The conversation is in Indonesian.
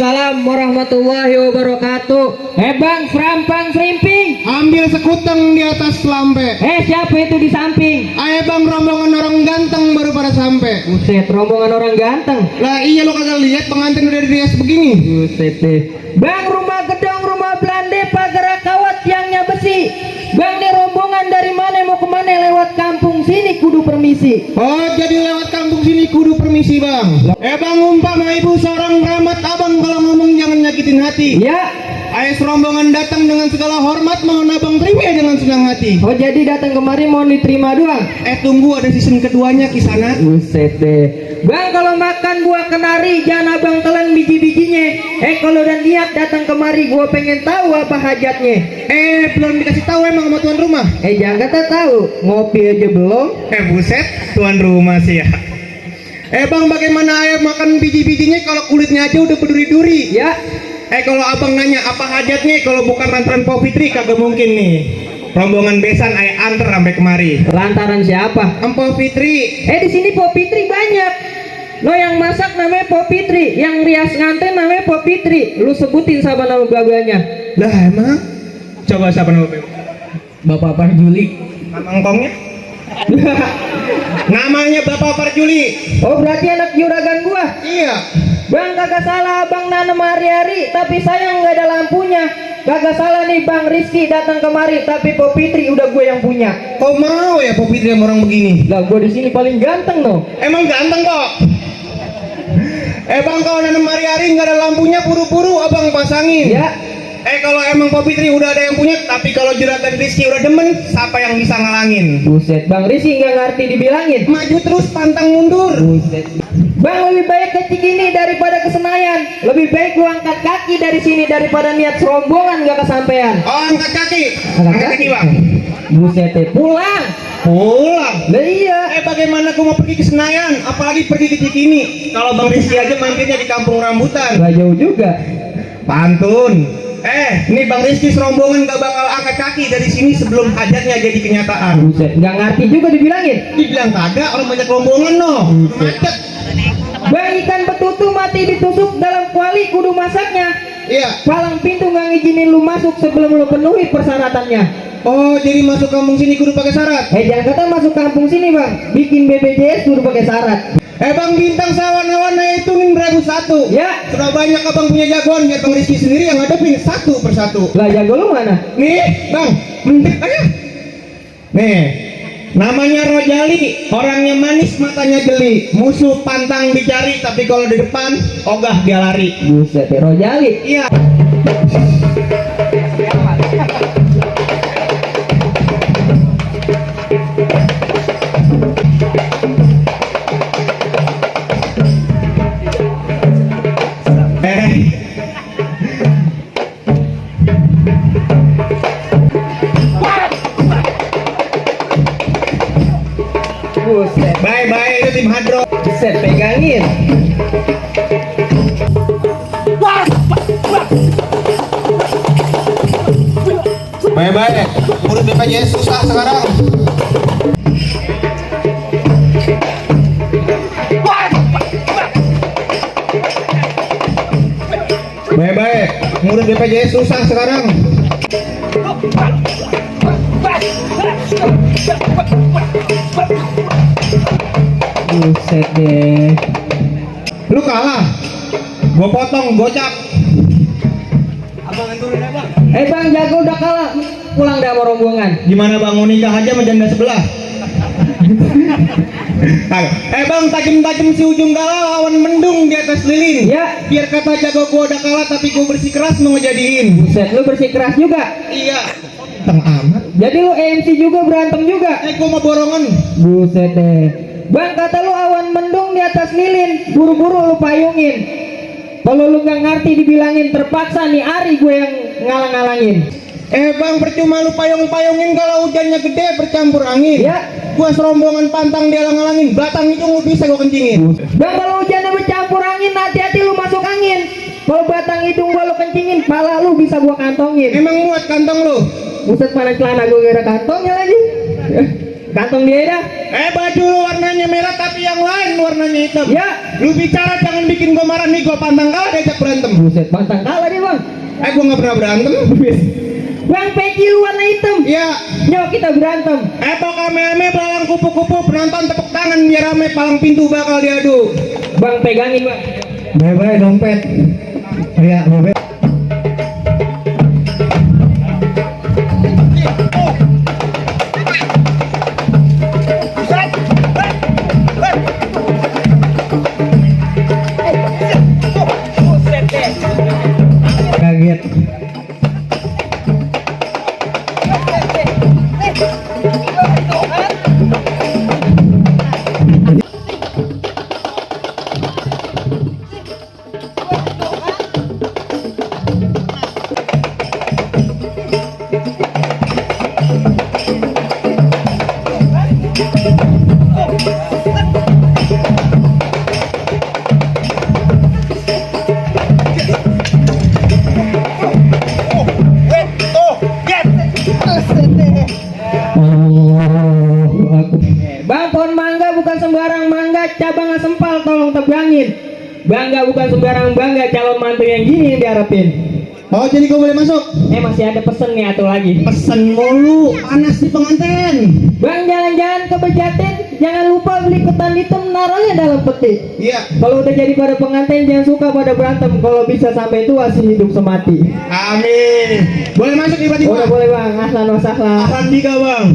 Waalaikumsalam warahmatullahi wabarakatuh. Bang, serampang serimping. Ambil sekuteng di atas lampe. Siapa itu di samping? Ayo bang, rombongan orang ganteng baru pada sampai. Buset, rombongan orang ganteng. Lah iya, lo kagak lihat pengantin udah dirias begini. Buset deh. Bang, rumah gedong, rumah belande, pagar kawat, tiangnya besi. Bang, ini rombongan dari mana mau kemana? Lewat kampung sini kudu permisi. Oh, jadi lewat kampung sini kudu permisi bang. Bang, umpama ibu seorang keramat abang, kalau ngomong jangan nyakitin hati. Ya. Ayo serombongan datang dengan segala hormat, mohon abang terima dengan senang hati. Oh, jadi datang kemari mau diterima doang? Tunggu ada season keduanya kisana. Buset deh. Bang, kalau makan buah kenari jangan abang telan biji-bijinya. Kalau udah niat datang kemari, gua pengen tahu apa hajatnya. Belum dikasih tahu emang sama tuan rumah. Jangan kata tahu, ngopi aja belum. Buset, tuan rumah sih ya. Bang, bagaimana ayo makan biji-bijinya kalau kulitnya aja udah berduri-duri? Ya. Kalau abang nanya apa hajatnya, kalau bukan lantaran Po Fitri kagak mungkin nih. Rombongan besan ayah anter sampai kemari. Lantaran siapa? Po Fitri. Di sini Po Fitri banyak. Lo yang masak namanya Po Fitri, yang rias nganten namanya Po Fitri. Lu sebutin siapa nama babanya? Lah emang? Coba siapa nama babanya? Bapak Parjuli. Nama engkongnya? Namanya Bapak Parjuli. Oh, berarti anak juragan gua. Iya. Bang, kagak salah abang nanam hari-hari, tapi sayang nggak ada lampunya. Kagak salah nih Bang Rizky datang kemari, tapi Po Fitri udah gue yang punya. Kau mau ya Po Fitri sama orang begini? Lah, gue di sini paling ganteng no. Emang ganteng kok. Bang, kalau nanam hari-hari nggak ada lampunya, buru-buru abang pasangin. Ya. Kalau emang Po Fitri udah ada yang punya, tapi kalau juragan Rizky udah demen, siapa yang bisa ngalangin? Buset, Bang Rizky nggak ngerti dibilangin. Maju terus, pantang mundur. Buset. Bang, lebih baik ke Cikini daripada ke Senayan. Lebih baik lu angkat kaki dari sini daripada niat serombongan nggak kesampaian. Oh, angkat kaki. Angkat kaki bang. Buset, pulang. Pulang. Lah iya. Bagaimana aku mau pergi ke Senayan, apalagi pergi ke Cikini? Kalau Bang Rizky aja mampirnya di Kampung Rambutan. Gak jauh juga. Pantun. Nih Bang Rizky serombongan gak bakal angkat kaki dari sini sebelum hajatnya jadi kenyataan. Buset, nggak ngerti juga dibilangin. Dibilang kagak, orang banyak rombongan no. Macet. Bang, ikan betutu mati ditusuk dalam kuali kudu masaknya. Iya. Palang pintu nggak ngizinin lu masuk sebelum lu penuhi persyaratannya. Oh, jadi masuk kampung sini kudu pakai syarat. Jangan kata masuk kampung sini Bang, bikin BPJS kudu pakai syarat. Bang, bintang sawan-sawannya hitungin beribu satu. Ya. Sudah banyak abang punya jagoan, biar Bang Rizky sendiri yang ngadepin satu persatu. Lah, jago lu mana? Nih Bang, ayo. Nih, namanya Rojali, orangnya manis matanya jeli, musuh pantang dicari, tapi kalau di depan ogah dia lari. Buset, Rojali. Iya. Buset. Bye-bye, itu tim Hadro. Buset, pegangin. Bye-bye, urut BPJS susah sekarang. Bye-bye, ngurus BPJS susah sekarang. Buset deh. Lu kalah, gua potong, gocap. Abang anturin abang. Bang, jago udah kalah. Pulang dah sama rombongan. Gimana bang, mau nikah aja sama janda sebelah? Bang, tajem-tajem si ujung galau, awan mendung di atas lilin. Ya. Biar kata jago gua udah kalah, tapi gua bersikeras mau ngejadiin. Buset, lu bersikeras juga. Iya. Teng amat. Jadi lu MC juga, berantem juga. Gua mau borongan. Buset deh. Bang, kata lu awan mendung di atas lilin, buru-buru lu payungin. Kalau lu nggak ngerti dibilangin, terpaksa nih Ari gue yang ngalang-ngalangin. Bang, percuma lu payung-payungin kalau hujannya gede bercampur angin. Ya. Gua serombongan pantang dialang-alangin, batang itu nggak bisa gua kencingin. Bang, kalau hujannya bercampur angin, hati-hati lu masuk angin. Kalau batang hidung gua lu kencingin, pala lu bisa gua kantongin. Emang muat kantong lu? Buset, mana celana gua gara kantongnya lagi. Kantong dia dah. Baju lu warnanya merah tapi yang lain warnanya hitam. Ya. Lu bicara jangan bikin gua marah nih, gua pantang kalah diajak berantem. Buset, pantang kalah dia bang. Gua nggak pernah berantem. Bang peci lu warna hitam. Iya. Yuk kita berantem. Pokoknya meme belalang kupu-kupu, penonton tepuk tangan biar rame, palang pintu bakal diadu. Bang pegangin bang. Bye-bye dompet. Iya, bye-bye. Kaget. Bang, pohon mangga bukan sembarang mangga, cabang sempal tolong tebangin. Bangga bukan sembarang bangga, calon mantu yang gini yang diharapin. Oh, jadi gua boleh masuk? Masih ada pesen nih atau lagi. Pesen mulu, panas di pengantin. Bang, jalan-jalan ke Pejaten, jangan lupa beli ketan hitam, naruhnya dalam peti. Iya. Kalau udah jadi pada pengantin jangan suka pada berantem, kalau bisa sampai tua sih hidup semati. Amin. Boleh masuk tiba-tiba? Udah boleh bang, ahlan wa sahlan. Ahlan tiga bang.